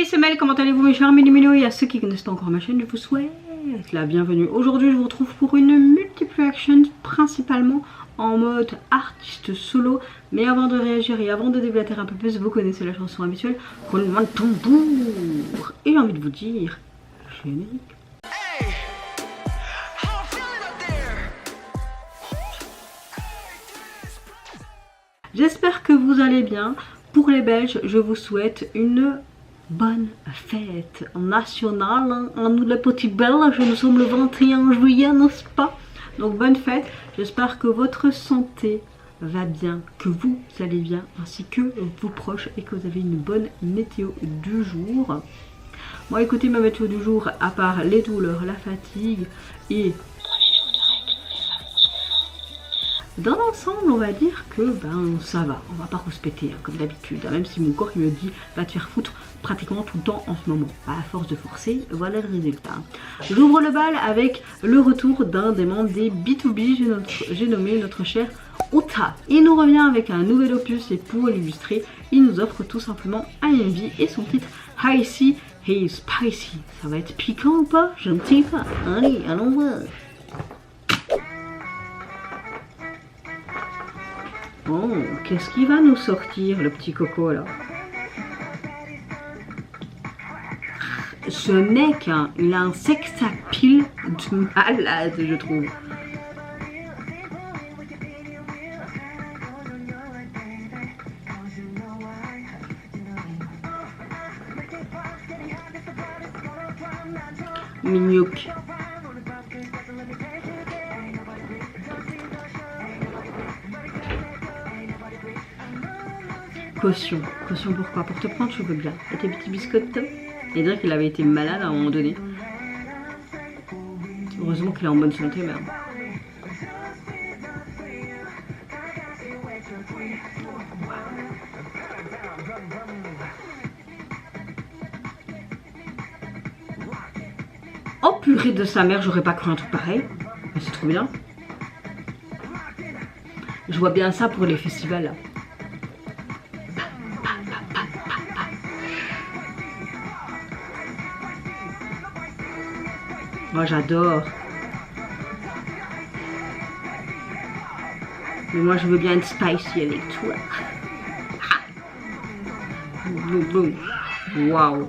Hey, c'est Mel, comment allez-vous mes chers Mélimélo? Et à ceux qui connaissent pas encore ma chaîne, je vous souhaite la bienvenue. Aujourd'hui, je vous retrouve pour une multiple action, principalement en mode artiste solo. Mais avant de réagir et avant de déblatérer un peu plus, vous connaissez la chanson habituelle, roulement de tambour. Et j'ai envie de vous dire, générique. J'espère que vous allez bien. Pour les Belges, je vous souhaite une bonne fête nationale. Nous les petits Belges, nous sommes le 21 juillet, n'est-ce pas? Donc bonne fête. J'espère que votre santé va bien, que vous allez bien, ainsi que vos proches, et que vous avez une bonne météo du jour. Moi, écoutez, ma météo du jour, à part les douleurs, la fatigue et dans l'ensemble, on va dire que ça va, on va pas rouspéter hein, comme d'habitude, hein, même si mon corps il me dit va te faire foutre pratiquement tout le temps en ce moment. À force de forcer, voilà le résultat. J'ouvre le bal avec le retour d'un des membres des B2B, j'ai nommé notre cher Ota. Il nous revient avec un nouvel opus et pour l'illustrer, il nous offre tout simplement un MV et son titre Icy Hey Spicy. Ça va être piquant ou pas? Je ne sais pas. Allez, allons voir. Oh, qu'est-ce qu'il va nous sortir, le petit coco là? Ce mec, hein, il a un sex appeal de malade, je trouve. Mignouk. Caution. Caution pourquoi? Pour te prendre, je veux bien. Et tes petits biscottes? Et dire qu'il avait été malade à un moment donné. Heureusement qu'il est en bonne santé, merde. Oh purée de sa mère, j'aurais pas cru un truc pareil. Mais c'est trop bien. Je vois bien ça pour les festivals là. Moi j'adore. Mais moi je veux bien être spicy avec toi. Boum boum. Waouh.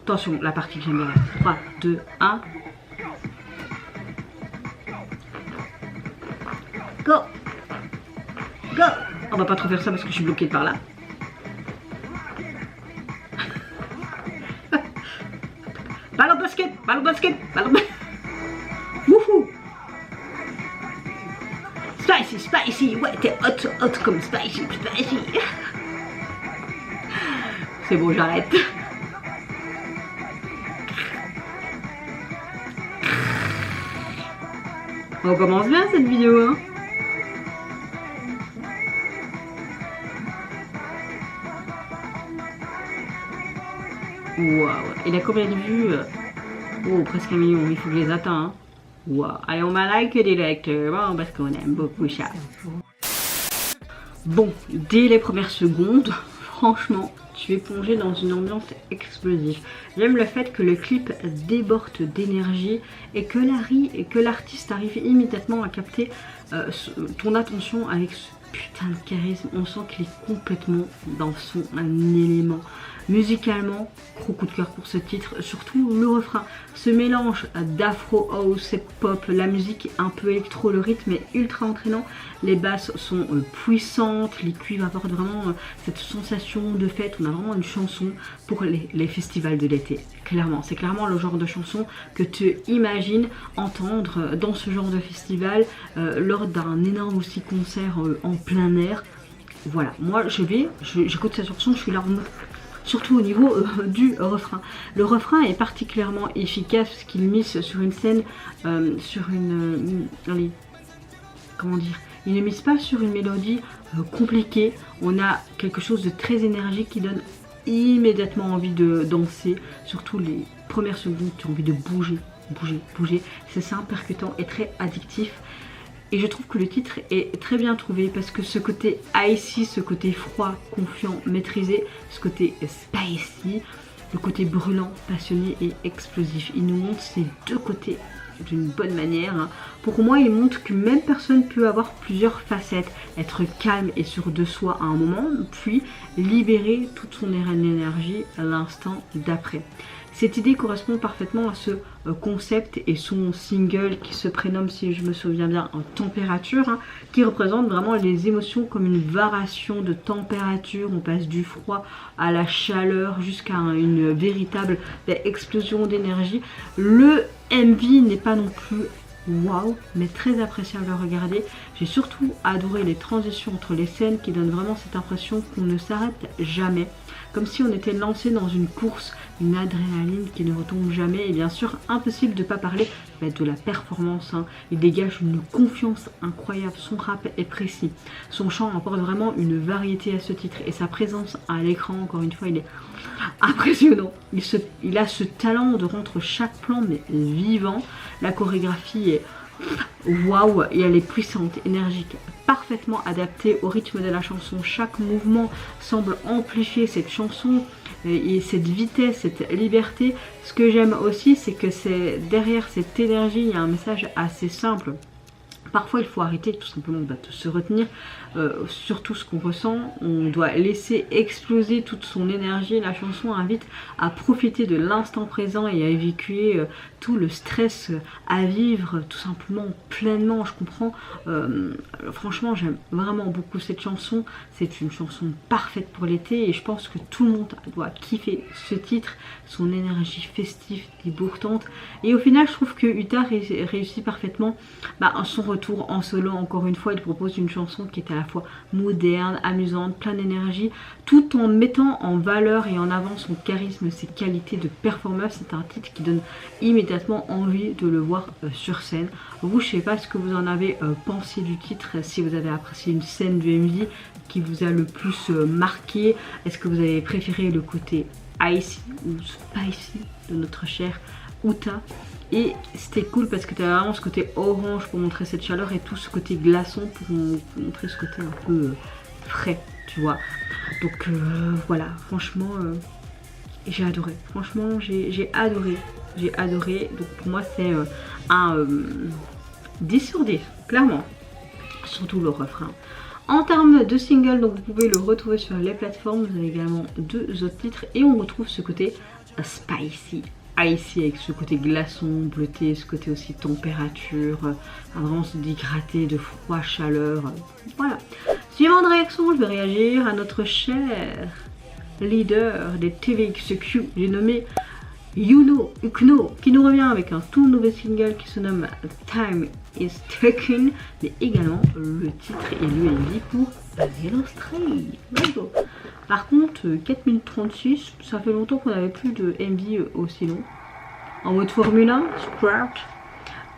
Attention, la partie que j'aime bien. 3, 2, 1. Go! Go! On va pas trop faire ça parce que je suis bloquée par là. Ballon basket! Ballon basket! Ballon basket! Wouhou! Spicy, spicy! Ouais, t'es hot, hot comme spicy, spicy! C'est bon, j'arrête. On commence bien cette vidéo, hein. Waouh. Il a combien de vues? Oh, presque 1 million, il faut que je les atteigne, hein. Waouh. Allez, on m'a like directement parce qu'on aime beaucoup ça. Bon, dès les premières secondes, franchement, tu es plongé dans une ambiance explosive. J'aime le fait que le clip déborde d'énergie et que l'artiste arrive immédiatement à capter ton attention avec ce putain de charisme. On sent qu'il est complètement dans son élément. Musicalement, gros coup de cœur pour ce titre, surtout le refrain. Ce mélange d'afro house et pop, la musique un peu électro, le rythme est ultra entraînant, les basses sont puissantes, les cuivres apportent vraiment cette sensation de fête. On a vraiment une chanson pour les festivals de l'été. Clairement, c'est clairement le genre de chanson que tu imagines entendre dans ce genre de festival lors d'un énorme aussi concert en plein air. Voilà, moi j'écoute cette chanson, je suis là en mode surtout au niveau du refrain. Le refrain est particulièrement efficace parce qu'il mise sur une scène, sur une... allez, comment dire, il ne mise pas sur une mélodie compliquée. On a quelque chose de très énergique qui donne immédiatement envie de danser, surtout les premières secondes, tu as envie de bouger, bouger, bouger. C'est simple, percutant et très addictif. Et je trouve que le titre est très bien trouvé parce que ce côté icy, ce côté froid, confiant, maîtrisé, ce côté spicy, le côté brûlant, passionné et explosif. Il nous montre ces deux côtés d'une bonne manière. Pour moi, il montre que même personne peut avoir plusieurs facettes, être calme et sûr de soi à un moment, puis libérer toute son énergie à l'instant d'après. Cette idée correspond parfaitement à ce concept et son single qui se prénomme, si je me souviens bien, en température, hein, qui représente vraiment les émotions comme une variation de température. On passe du froid à la chaleur jusqu'à une véritable explosion d'énergie. Le MV n'est pas non plus waouh, mais très appréciable à regarder. J'ai surtout adoré les transitions entre les scènes qui donnent vraiment cette impression qu'on ne s'arrête jamais. Comme si on était lancé dans une course, une adrénaline qui ne retombe jamais. Et bien sûr, impossible de ne pas parler de la performance. Hein. Il dégage une confiance incroyable. Son rap est précis. Son chant apporte vraiment une variété à ce titre. Et sa présence à l'écran, encore une fois, il est impressionnant. Il a ce talent de rendre chaque plan mais vivant. La chorégraphie est waouh, et elle est puissante, énergique, parfaitement adaptée au rythme de la chanson. Chaque mouvement semble amplifier cette chanson et cette vitesse, cette liberté. Ce que j'aime aussi, c'est que derrière cette énergie, il y a un message assez simple. Parfois, il faut arrêter tout simplement de se retenir sur tout ce qu'on ressent. On doit laisser exploser toute son énergie. La chanson invite à profiter de l'instant présent et à évacuer tout le stress à vivre tout simplement pleinement. Je comprends. Franchement, j'aime vraiment beaucoup cette chanson. C'est une chanson parfaite pour l'été et je pense que tout le monde doit kiffer ce titre. Son énergie festive, débourtante. Et au final, je trouve que Utah réussit parfaitement son retour en solo. Encore une fois, il propose une chanson qui est à la fois moderne, amusante, pleine d'énergie, tout en mettant en valeur et en avant son charisme, ses qualités de performeur. C'est un titre qui donne immédiatement envie de le voir sur scène. Vous, je sais pas ce que vous en avez pensé du titre, si vous avez apprécié une scène du MV qui vous a le plus marqué. Est-ce que vous avez préféré le côté icy ou spicy de notre cher Utah? Et c'était cool parce que tu as vraiment ce côté orange pour montrer cette chaleur et tout ce côté glaçon pour montrer ce côté un peu frais, tu vois. Donc voilà, franchement, j'ai adoré. Franchement, j'ai adoré. J'ai adoré. Donc pour moi, c'est un 10 sur 10, clairement. Surtout le refrain. En termes de single, donc vous pouvez le retrouver sur les plateformes. Vous avez également deux autres titres et on retrouve ce côté spicy, icy avec ce côté glaçon, bleuté, ce côté aussi température, vraiment se dégrader de froid, chaleur. Voilà. Suivant de réaction, je vais réagir à notre cher leader des TVXQ, j'ai nommé Yuno Ukno, qui nous revient avec un tout nouveau single qui se nomme Time is Taken, mais également le titre et le MV pour Vanilla Stray. Let's go. Par contre, 4 minutes 36, ça fait longtemps qu'on n'avait plus de MV aussi long. En mode Formule 1, Sprout.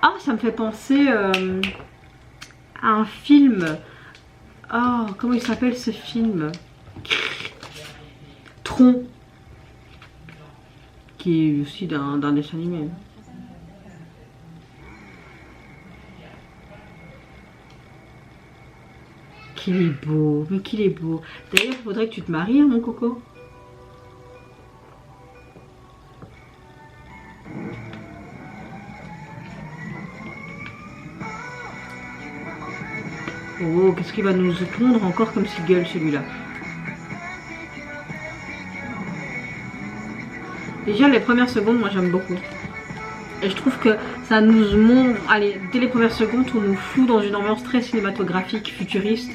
Ah, ça me fait penser à un film. Oh, comment il s'appelle ce film? Tron. Qui est aussi d'un dessin animé. Qu'il est beau, mais qu'il est beau. D'ailleurs, il faudrait que tu te maries, hein, mon coco. Oh, qu'est-ce qu'il va nous pondre encore comme single celui-là? Déjà, les premières secondes, moi j'aime beaucoup. Et je trouve que ça nous montre, allez, dès les premières secondes, on nous fout dans une ambiance très cinématographique, futuriste.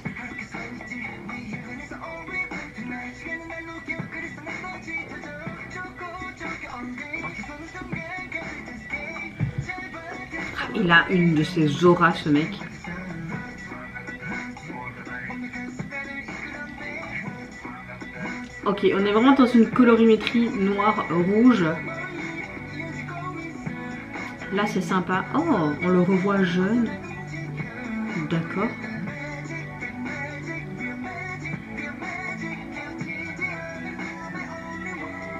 Il a une de ses auras, ce mec. Ok, Ok, on est vraiment dans une colorimétrie noir-rouge. Là c'est sympa. Oh, on le revoit jeune. D'accord.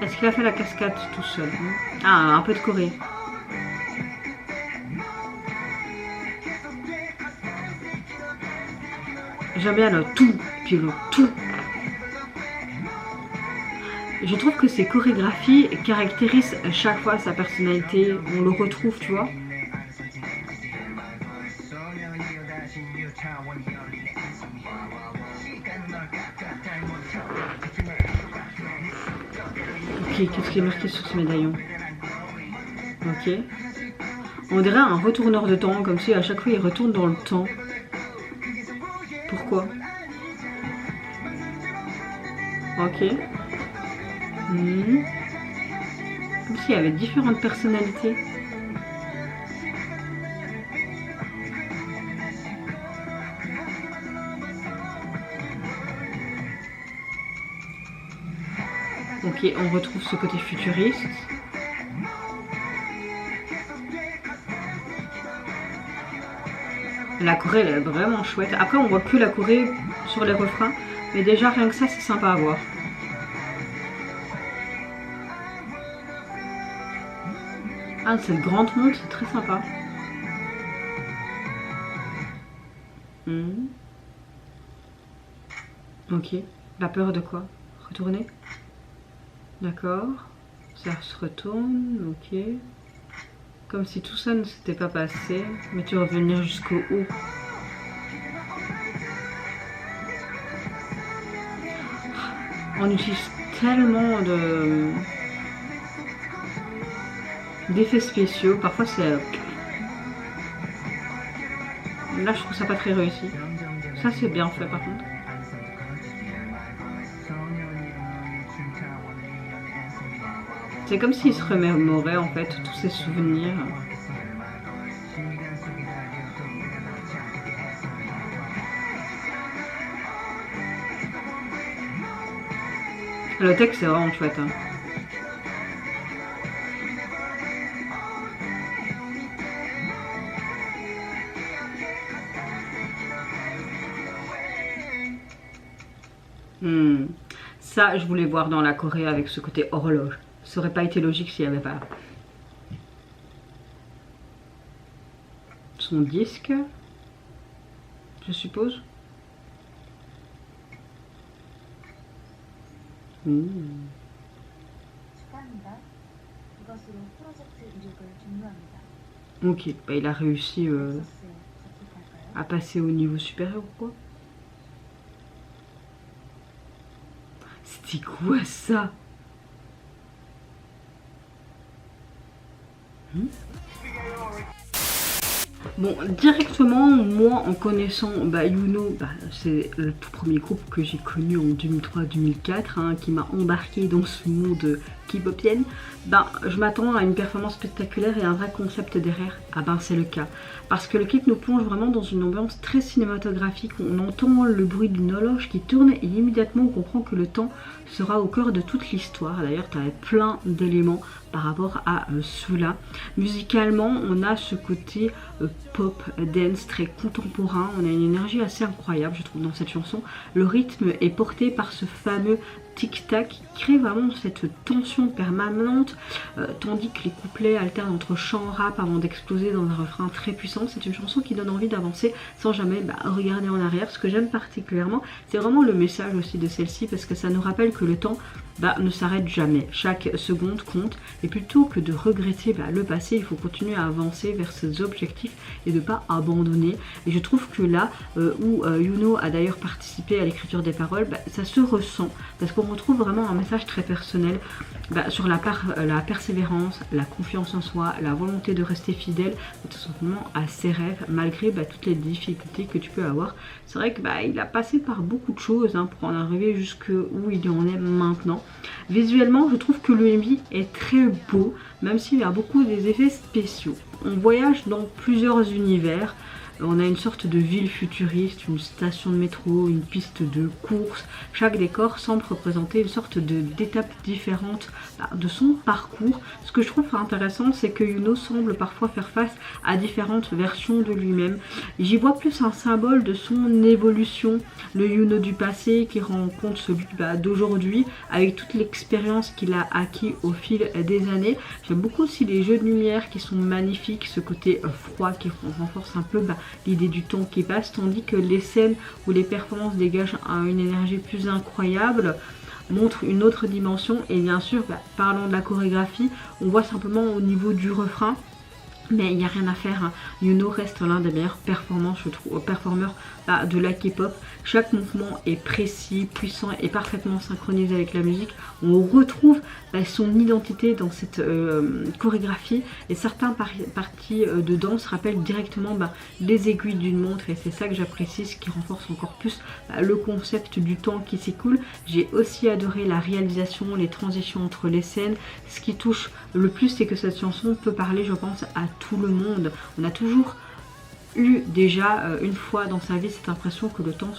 Est-ce qu'il a fait la cascade tout seul? Ah, un peu de Corée. J'aime bien le tout, puis le tout. Je trouve que ces chorégraphies caractérisent chaque fois sa personnalité. On le retrouve, tu vois. Ok, qu'est-ce qui est marqué sur ce médaillon? Ok. On dirait un retourneur de temps, comme si à chaque fois il retourne dans le temps. Pourquoi? Ok. Comme s'il y avait différentes personnalités. Ok, on retrouve ce côté futuriste. La Corée, elle est vraiment chouette. Après, on voit que la Corée sur les refrains. Mais déjà, rien que ça, c'est sympa à voir. Ah, cette grande montre, c'est très sympa. Ok. La peur de quoi? Retourner? D'accord. Ça se retourne, ok. Comme si tout ça ne s'était pas passé. Mais tu vas revenir jusqu'au haut. On utilise tellement d'effets spéciaux. Parfois c'est... Là je trouve ça pas très réussi. Ça c'est bien fait par contre. C'est comme s'il se remémorait en fait tous ses souvenirs. Le texte c'est vraiment chouette. Hein. Ça, je voulais voir dans la Corée avec ce côté horloge. Ça aurait pas été logique s'il n'y avait pas son disque, je suppose. Ok, bah il a réussi à passer au niveau supérieur ou quoi. C'était quoi ça? Bon, directement, moi, en connaissant Yuno, c'est le tout premier groupe que j'ai connu en 2003-2004, hein, qui m'a embarqué dans ce monde K-popienne. Je m'attends à une performance spectaculaire et un vrai concept derrière. C'est le cas. Parce que le clip nous plonge vraiment dans une ambiance très cinématographique. On entend le bruit d'une horloge qui tourne et immédiatement on comprend que le temps sera au cœur de toute l'histoire. D'ailleurs, tu as plein d'éléments par rapport à cela. Musicalement, on a ce côté pop, dance, très contemporain. On a une énergie assez incroyable, je trouve, dans cette chanson. Le rythme est porté par ce fameux tic-tac qui crée vraiment cette tension permanente, tandis que les couplets alternent entre chant et rap avant d'exploser dans un refrain très puissant. C'est une chanson qui donne envie d'avancer sans jamais regarder en arrière. Ce que j'aime particulièrement, c'est vraiment le message aussi de celle-ci, parce que ça nous rappelle que le temps ne s'arrête jamais. Chaque seconde compte, et plutôt que de regretter le passé, il faut continuer à avancer vers ses objectifs et de ne pas abandonner. Et je trouve que là où Yuno a d'ailleurs participé à l'écriture des paroles, ça se ressent, parce qu'on retrouve vraiment un message très personnel sur la persévérance, la confiance en soi, la volonté de rester fidèle tout simplement à ses rêves malgré toutes les difficultés que tu peux avoir. C'est vrai que il a passé par beaucoup de choses pour en arriver jusqu'où il en est maintenant. Visuellement, je trouve que le MV est très beau, même s'il y a beaucoup des effets spéciaux. On voyage dans plusieurs univers. On a une sorte de ville futuriste, une station de métro, une piste de course. Chaque décor semble représenter une sorte d'étape différente de son parcours. Ce que je trouve intéressant, c'est que Yuno semble parfois faire face à différentes versions de lui-même. J'y vois plus un symbole de son évolution, le Yuno du passé qui rencontre celui d'aujourd'hui avec toute l'expérience qu'il a acquis au fil des années. J'aime beaucoup aussi les jeux de lumière qui sont magnifiques, ce côté froid qui renforce un peu l'idée du temps qui passe, tandis que les scènes où les performances dégagent une énergie plus incroyable montrent une autre dimension. Et bien sûr, parlant de la chorégraphie, on voit simplement au niveau du refrain, mais il n'y a rien à faire, hein. Yuno reste l'un des meilleurs performeurs de la K-pop. Chaque mouvement est précis, puissant et parfaitement synchronisé avec la musique. On retrouve son identité dans cette chorégraphie, et certains parties de danse rappellent directement les aiguilles d'une montre, et c'est ça que j'apprécie, ce qui renforce encore plus le concept du temps qui s'écoule. J'ai aussi adoré la réalisation, les transitions entre les scènes. Ce qui touche le plus, c'est que cette chanson peut parler, je pense, à tout le monde. On a toujours eu déjà une fois dans sa vie cette impression que le temps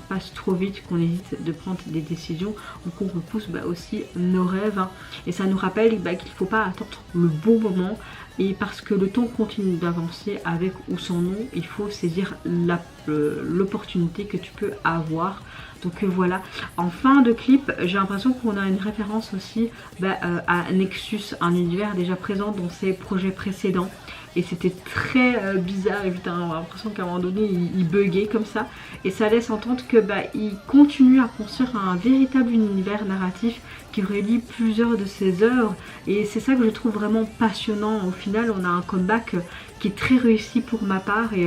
passe trop vite, qu'on hésite de prendre des décisions, ou qu'on repousse aussi nos rêves, hein. Et ça nous rappelle qu'il ne faut pas attendre le bon moment, et parce que le temps continue d'avancer avec ou sans nous, il faut saisir l'opportunité que tu peux avoir. Donc voilà, en fin de clip, j'ai l'impression qu'on a une référence aussi à Nexus, un univers déjà présent dans ses projets précédents. Et c'était très bizarre, évidemment, on a l'impression qu'à un moment donné, il buguait comme ça. Et ça laisse entendre que il continue à construire un véritable univers narratif qui relie plusieurs de ses œuvres. Et c'est ça que je trouve vraiment passionnant. Au final, on a un comeback qui est très réussi pour ma part, et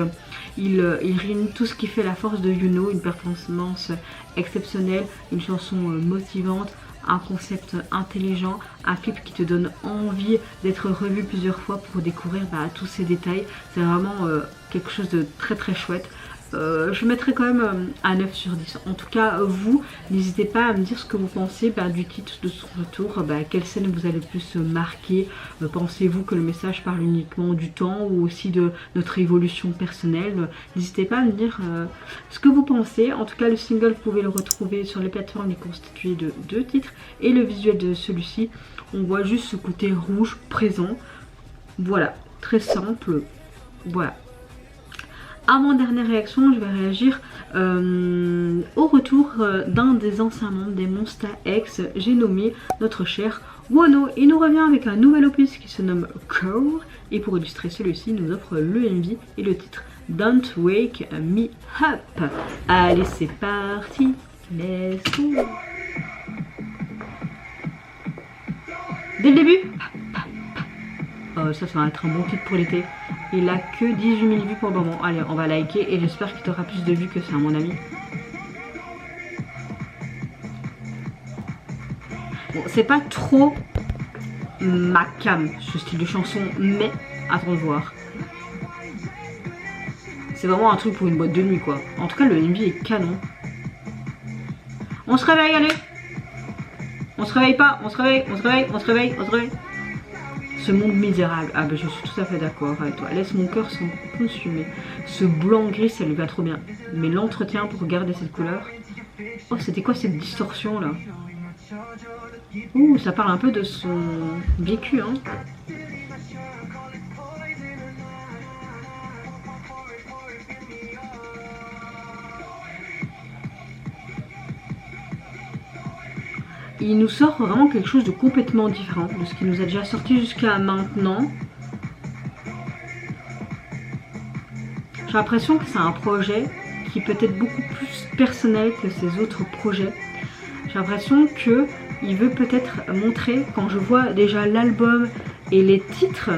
il réunit tout ce qui fait la force de Yuno, une performance exceptionnelle, une chanson motivante, un concept intelligent, un clip qui te donne envie d'être revu plusieurs fois pour découvrir tous ces détails. C'est vraiment quelque chose de très très chouette. Je mettrai quand même un 9 sur 10. En tout cas, vous, n'hésitez pas à me dire ce que vous pensez du titre de son retour. Quelle scène vous a le plus marqué? Pensez-vous que le message parle uniquement du temps ou aussi de notre évolution personnelle? N'hésitez pas à me dire ce que vous pensez. En tout cas, le single, vous pouvez le retrouver sur les plateformes. Il est constitué de 2 titres. Et le visuel de celui-ci, on voit juste ce côté rouge présent. Voilà, très simple. Voilà. Avant-dernière réaction, je vais réagir au retour d'un des anciens membres des Monsta X. J'ai nommé notre cher Wonho. Il nous revient avec un nouvel opus qui se nomme Core. Et pour illustrer celui-ci, il nous offre le MV et le titre Don't Wake Me Up. Allez, c'est parti. Let's go. Dès le début, ça va être un bon titre pour l'été. Il a que 18 000 vues pour le moment. Allez, on va liker et j'espère qu'il aura plus de vues que ça, mon ami. Bon, c'est pas trop ma cam, ce style de chanson, mais attends de voir. C'est vraiment un truc pour une boîte de nuit, quoi. En tout cas, le MV est canon. On se réveille, allez. On se réveille pas, on se réveille, on se réveille, on se réveille, on se réveille. Ce monde misérable, je suis tout à fait d'accord avec toi. Laisse mon cœur s'en consumer. Ce blanc-gris, ça lui va trop bien. Mais l'entretien pour garder cette couleur. Oh, c'était quoi cette distorsion là? Ouh, ça parle un peu de son vécu, hein. Il nous sort vraiment quelque chose de complètement différent de ce qui nous a déjà sorti jusqu'à maintenant. J'ai l'impression que c'est un projet qui est peut-être beaucoup plus personnel que ses autres projets. J'ai l'impression qu'il veut peut-être montrer, quand je vois déjà l'album et les titres,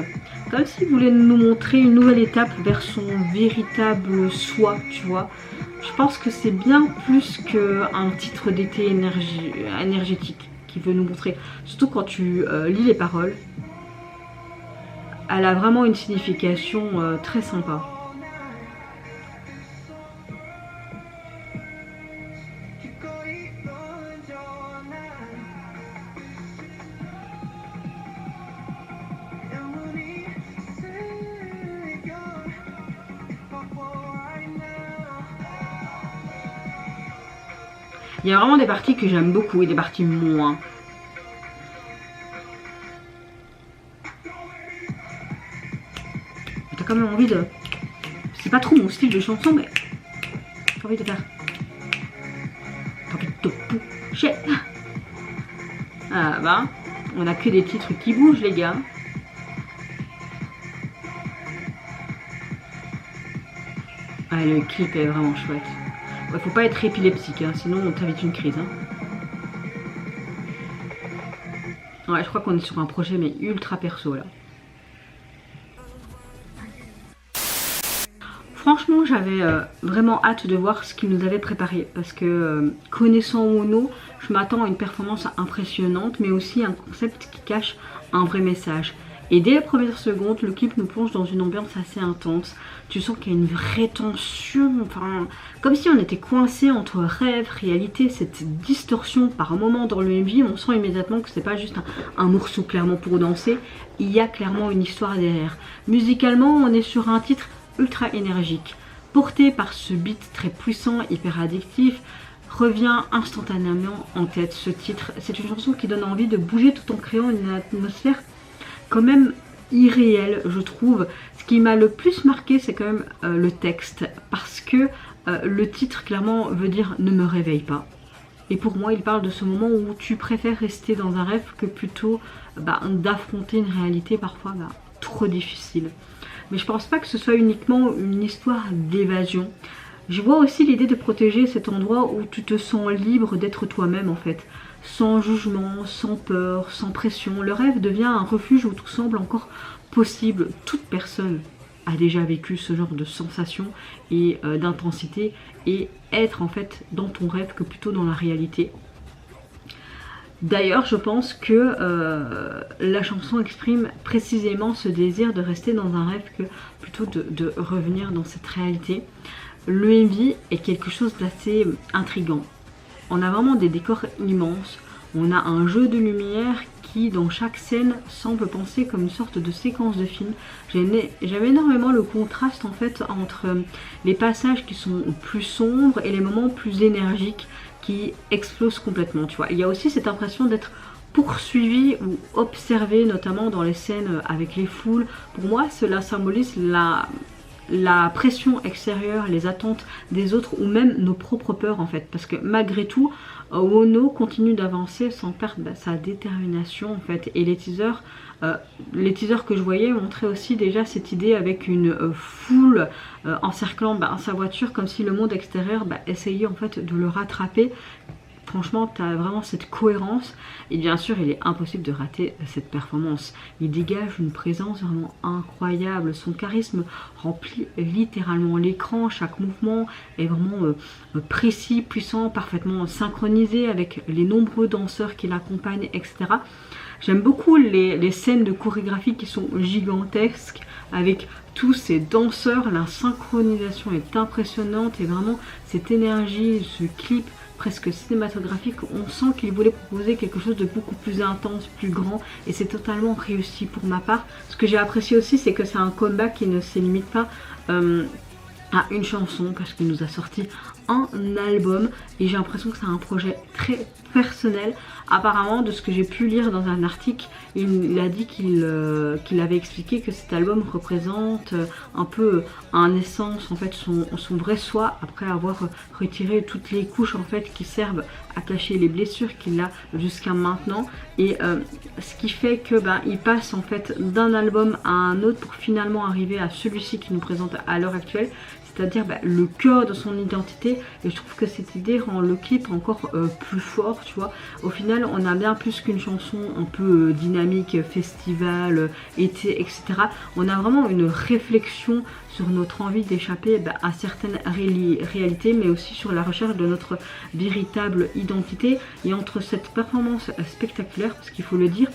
comme s'il voulait nous montrer une nouvelle étape vers son véritable soi, tu vois. Je pense que c'est bien plus qu'un titre d'été énergétique qu'il veut nous montrer. Surtout quand tu lis les paroles. Elle a vraiment une signification très sympa. Il y a vraiment des parties que j'aime beaucoup et des parties moins. T'as quand même envie de... C'est pas trop mon style de chanson, mais j'ai envie de faire... J'ai envie de te bouger. Ah bah, on a que des titres qui bougent, les gars. Ah, le clip est vraiment chouette. Ouais, faut pas être épileptique, hein, sinon on t'invite une crise. Hein. Ouais, je crois qu'on est sur un projet mais ultra perso là. Franchement, j'avais vraiment hâte de voir ce qu'ils nous avaient préparé parce que connaissant Ono, je m'attends à une performance impressionnante mais aussi un concept qui cache un vrai message. Et dès les premières secondes, le clip nous plonge dans une ambiance assez intense. Tu sens qu'il y a une vraie tension, enfin, comme si on était coincé entre rêve, réalité, cette distorsion par un moment dans le MV. On sent immédiatement que c'est pas juste un morceau clairement pour danser, il y a clairement une histoire derrière. Musicalement, on est sur un titre ultra énergique, porté par ce beat très puissant, hyper addictif, revient instantanément en tête ce titre. C'est une chanson qui donne envie de bouger tout en créant une atmosphère quand même irréelle, je trouve. Ce qui m'a le plus marqué, c'est quand même le texte, parce que le titre clairement veut dire ne me réveille pas. Et pour moi, il parle de ce moment où tu préfères rester dans un rêve que plutôt d'affronter une réalité parfois trop difficile. Mais je pense pas que ce soit uniquement une histoire d'évasion. Je vois aussi l'idée de protéger cet endroit où tu te sens libre d'être toi-même en fait. Sans jugement, sans peur, sans pression. Le rêve devient un refuge où tout semble encore possible. Toute personne a déjà vécu ce genre de sensation et d'intensité et être en fait dans ton rêve que plutôt dans la réalité. D'ailleurs, je pense que la chanson exprime précisément ce désir de rester dans un rêve que plutôt de revenir dans cette réalité. Le MV est quelque chose d'assez intriguant. On a vraiment des décors immenses, on a un jeu de lumière qui dans chaque scène semble penser comme une sorte de séquence de film. J'aime énormément le contraste en fait entre les passages qui sont plus sombres et les moments plus énergiques qui explosent complètement, tu vois. Il y a aussi cette impression d'être poursuivi ou observé, notamment dans les scènes avec les foules. Pour moi, cela symbolise la pression extérieure, les attentes des autres ou même nos propres peurs en fait, parce que malgré tout Ono continue d'avancer sans perdre sa détermination en fait, et les teasers que je voyais montraient aussi déjà cette idée avec une foule encerclant sa voiture comme si le monde extérieur essayait en fait de le rattraper. Franchement, tu as vraiment cette cohérence et bien sûr, il est impossible de rater cette performance. Il dégage une présence vraiment incroyable. Son charisme remplit littéralement l'écran. Chaque mouvement est vraiment précis, puissant, parfaitement synchronisé avec les nombreux danseurs qui l'accompagnent, etc. J'aime beaucoup les scènes de chorégraphie qui sont gigantesques avec tous ces danseurs. La synchronisation est impressionnante et vraiment cette énergie, ce clip presque cinématographique, on sent qu'il voulait proposer quelque chose de beaucoup plus intense, plus grand, et c'est totalement réussi pour ma part. Ce que j'ai apprécié aussi, c'est que c'est un comeback qui ne se limite pas à une chanson, parce qu'il nous a sorti un album, et j'ai l'impression que c'est un projet très personnel. Apparemment, de ce que j'ai pu lire dans un article, il a dit qu'il avait expliqué que cet album représente un peu un essence, en fait, son vrai soi, après avoir retiré toutes les couches en fait qui servent à cacher les blessures qu'il a jusqu'à maintenant. Et ce qui fait que il passe en fait d'un album à un autre pour finalement arriver à celui-ci qu'il nous présente à l'heure actuelle, c'est-à-dire le cœur de son identité. Et je trouve que cette idée rend le clip encore plus fort, tu vois. Au final, on a bien plus qu'une chanson un peu dynamique, festival, été, etc. On a vraiment une réflexion sur notre envie d'échapper à certaines réalités, mais aussi sur la recherche de notre véritable identité. Et entre cette performance spectaculaire, parce qu'il faut le dire,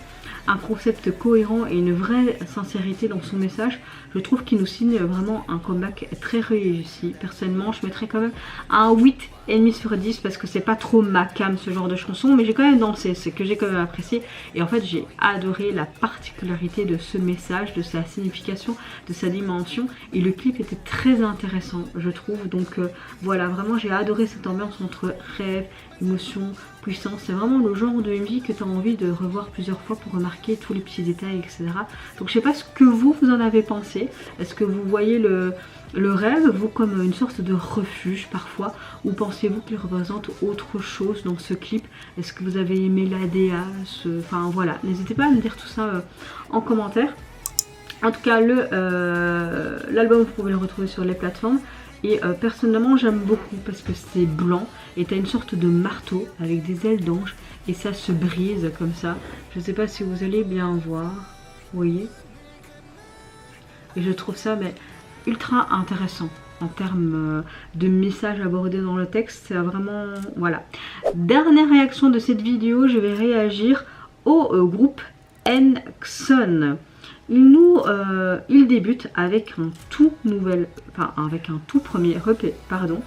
un concept cohérent et une vraie sincérité dans son message, je trouve qu'il nous signe vraiment un comeback très réussi. Personnellement, je mettrais quand même un 8,5 sur 10 parce que c'est pas trop ma cam ce genre de chanson, mais j'ai quand même dansé, c'est que j'ai quand même apprécié. Et en fait, j'ai adoré la particularité de ce message, de sa signification, de sa dimension. Et le clip était très intéressant, je trouve. Donc voilà, vraiment, j'ai adoré cette ambiance entre rêve émotion, puissance. C'est vraiment le genre de MV que tu as envie de revoir plusieurs fois pour remarquer tous les petits détails, etc. Donc je sais pas ce que vous en avez pensé. Est-ce que vous voyez le rêve, vous, comme une sorte de refuge parfois, ou pensez-vous qu'il représente autre chose dans ce clip? Est-ce que vous avez aimé l'ADA, enfin voilà, n'hésitez pas à me dire tout ça en commentaire. En tout cas, l'album, vous pouvez le retrouver sur les plateformes. Et personnellement, j'aime beaucoup parce que c'est blanc et t'as une sorte de marteau avec des ailes d'ange et ça se brise comme ça. Je sais pas si vous allez bien voir, vous voyez. Et je trouve ça mais ultra intéressant en termes de messages abordés dans le texte. C'est vraiment, voilà. Dernière réaction de cette vidéo, je vais réagir au groupe NXON. Il débute avec un tout premier EP, pardon,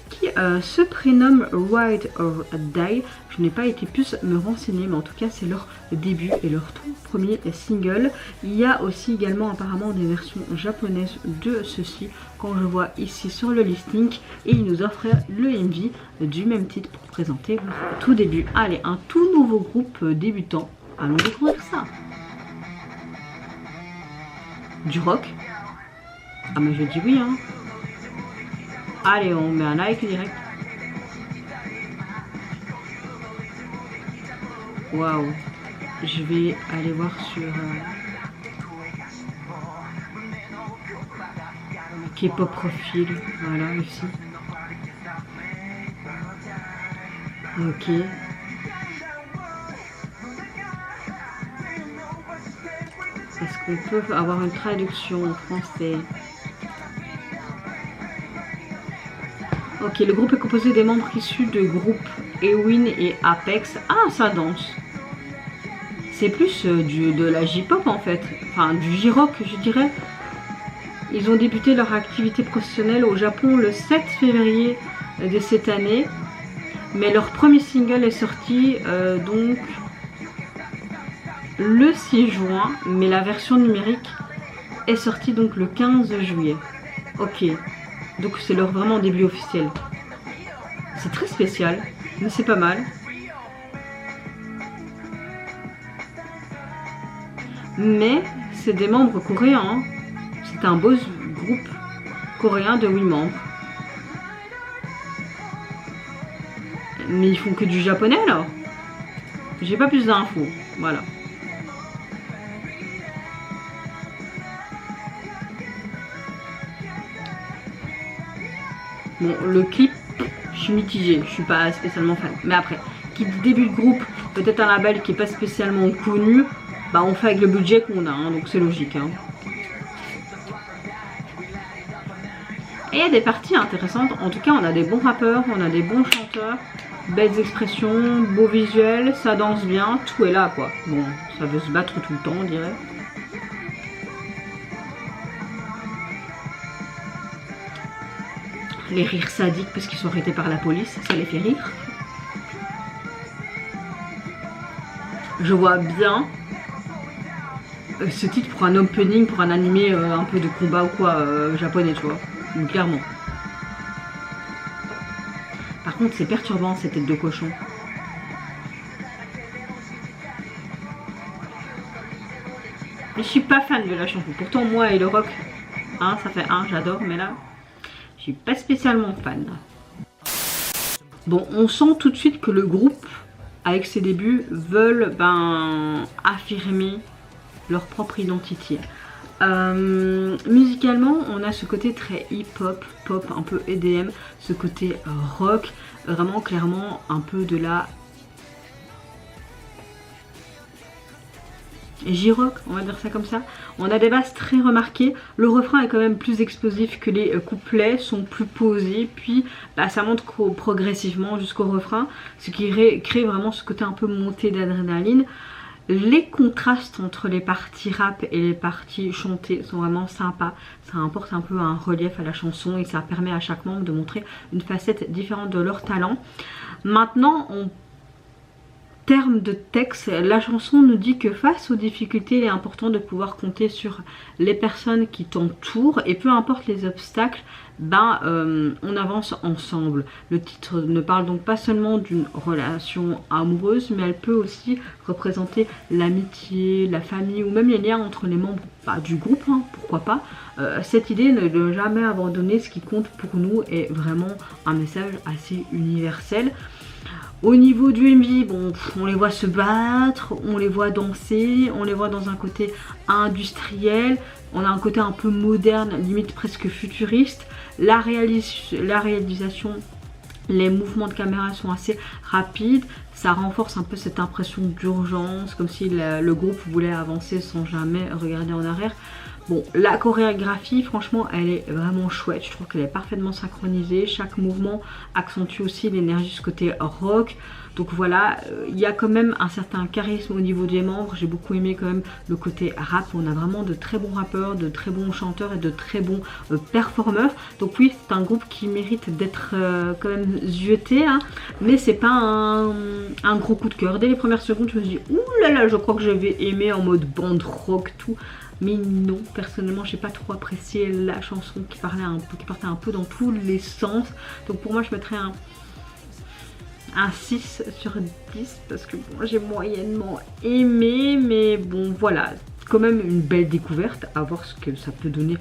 qui se prénomme Ride or Die. Je n'ai pas été plus me renseigner, mais en tout cas c'est leur début et leur tout premier single. Il y a aussi également apparemment des versions japonaises de ceci, quand je vois ici sur le listing, et ils nous offrent le MV du même titre pour présenter leur tout début. Allez, un tout nouveau groupe débutant, allons découvrir ça. Du rock? Ah mais je dis oui hein. Allez, on met un like direct. Waouh. Je vais aller voir sur K-pop profil. Voilà, ici. Ok. Est-ce qu'on peut avoir une traduction en français? Ok, le groupe est composé des membres issus de groupes Ewin et Apex. Ah, ça danse. C'est plus de la J-pop en fait. Enfin, du J-rock, je dirais. Ils ont débuté leur activité professionnelle au Japon le 7 février de cette année. Mais leur premier single est sorti donc le 6 juin. Mais la version numérique est sortie donc le 15 juillet. Ok. Donc c'est leur vraiment début officiel. C'est très spécial, mais c'est pas mal. Mais c'est des membres coréens. Hein. C'est un beau groupe coréen de 8 membres. Mais ils font que du japonais alors? J'ai pas plus d'infos. Voilà. Bon, le clip, je suis mitigée, je suis pas spécialement fan. Mais après, qui début de groupe, peut-être un label qui est pas spécialement connu, bah on fait avec le budget qu'on a, hein, donc c'est logique. Hein. Et il y a des parties intéressantes, en tout cas on a des bons rappeurs, on a des bons chanteurs, belles expressions, beaux visuels, ça danse bien, tout est là quoi. Bon, ça veut se battre tout le temps on dirait. Les rires sadiques parce qu'ils sont arrêtés par la police, ça les fait rire. Je vois bien ce titre pour un opening, pour un animé un peu de combat ou quoi, japonais, tu vois. Donc, clairement. Par contre, c'est perturbant cette tête de cochon. Mais je suis pas fan de la chanson. Pourtant, moi et le rock, hein, ça fait un, j'adore, mais là... Je suis pas spécialement fan. Bon, on sent tout de suite que le groupe, avec ses débuts, veulent affirmer leur propre identité. Musicalement, on a ce côté très hip-hop, pop, un peu EDM, ce côté rock, vraiment clairement un peu de la J-rock, on va dire ça comme ça. On a des basses très remarquées, le refrain est quand même plus explosif que les couplets, sont plus posés, puis ça monte progressivement jusqu'au refrain, ce qui crée vraiment ce côté un peu monté d'adrénaline. Les contrastes entre les parties rap et les parties chantées sont vraiment sympas, ça apporte un peu un relief à la chanson et ça permet à chaque membre de montrer une facette différente de leur talent. Maintenant, termes de texte, la chanson nous dit que face aux difficultés, il est important de pouvoir compter sur les personnes qui t'entourent et peu importe les obstacles, on avance ensemble. Le titre ne parle donc pas seulement d'une relation amoureuse, mais elle peut aussi représenter l'amitié, la famille ou même les liens entre les membres du groupe, hein, pourquoi pas. Cette idée de ne jamais abandonner ce qui compte pour nous est vraiment un message assez universel. Au niveau du MV, bon, on les voit se battre, on les voit danser, on les voit dans un côté industriel, on a un côté un peu moderne, limite presque futuriste. La réalisation, les mouvements de caméra sont assez rapides, ça renforce un peu cette impression d'urgence, comme si le groupe voulait avancer sans jamais regarder en arrière. Bon, la chorégraphie, franchement, elle est vraiment chouette. Je trouve qu'elle est parfaitement synchronisée. Chaque mouvement accentue aussi l'énergie, ce côté rock. Donc voilà, il y a quand même un certain charisme au niveau des membres. J'ai beaucoup aimé quand même le côté rap. On a vraiment de très bons rappeurs, de très bons chanteurs et de très bons performeurs. Donc oui, c'est un groupe qui mérite d'être quand même zioté, hein. Mais c'est pas un gros coup de cœur. Dès les premières secondes, je me suis dit, ouh là là, je crois que j'avais aimé en mode bande rock, tout. Mais non, personnellement, j'ai pas trop apprécié la chanson qui partait un peu dans tous les sens. Donc pour moi, je mettrais un 6 sur 10 parce que bon, j'ai moyennement aimé. Mais bon, voilà, quand même une belle découverte, à voir ce que ça peut donner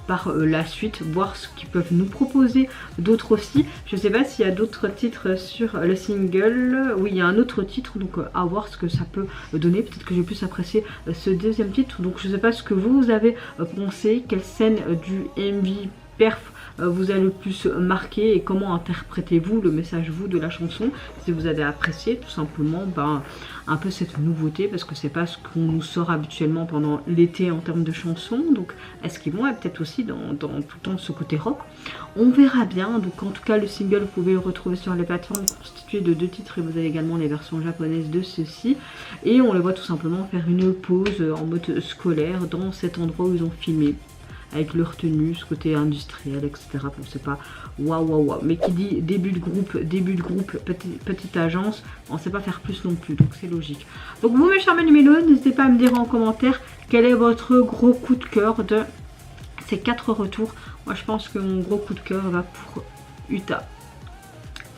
par la suite, voir ce qu'ils peuvent nous proposer d'autres aussi. Je sais pas s'il y a d'autres titres sur le single. Oui, il y a un autre titre, donc à voir ce que ça peut donner. Peut-être que j'ai plus apprécié ce deuxième titre. Donc je sais pas ce que vous avez pensé, quelle scène du MV perf vous a le plus marqué et comment interprétez-vous le message vous de la chanson, si vous avez apprécié tout simplement un peu cette nouveauté, parce que c'est pas ce qu'on nous sort habituellement pendant l'été en termes de chansons. Donc est-ce qu'ils vont être peut-être aussi dans tout le temps ce côté rock, on verra bien. Donc en tout cas le single vous pouvez le retrouver sur les plateformes, constitué de 2 titres, et vous avez également les versions japonaises de ceux-ci, et on les voit tout simplement faire une pause en mode scolaire dans cet endroit où ils ont filmé, avec leur tenue, ce côté industriel, etc. Bon, c'est pas waouh, mais qui dit début de groupe, petite agence, on sait pas faire plus non plus, donc c'est logique. Donc vous mes chers Mélodie, n'hésitez pas à me dire en commentaire quel est votre gros coup de cœur de ces 4 retours. Moi je pense que mon gros coup de cœur va pour Uta.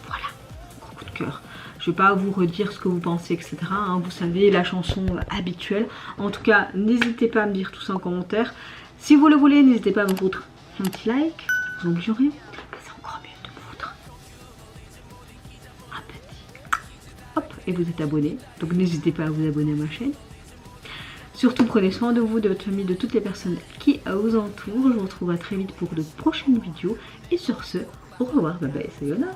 Voilà, mon gros coup de cœur. Je vais pas vous redire ce que vous pensez, etc. Hein, vous savez, la chanson habituelle. En tout cas, n'hésitez pas à me dire tout ça en commentaire. Si vous le voulez, n'hésitez pas à me foutre un petit like, vous en oublierez. Mais c'est encore mieux de me foutre un petit hop, et vous êtes abonné. Donc n'hésitez pas à vous abonner à ma chaîne. Surtout prenez soin de vous, de votre famille, de toutes les personnes qui vous entourent. Je vous retrouve à très vite pour de prochaines vidéos. Et sur ce, au revoir, bye bye, sayonara.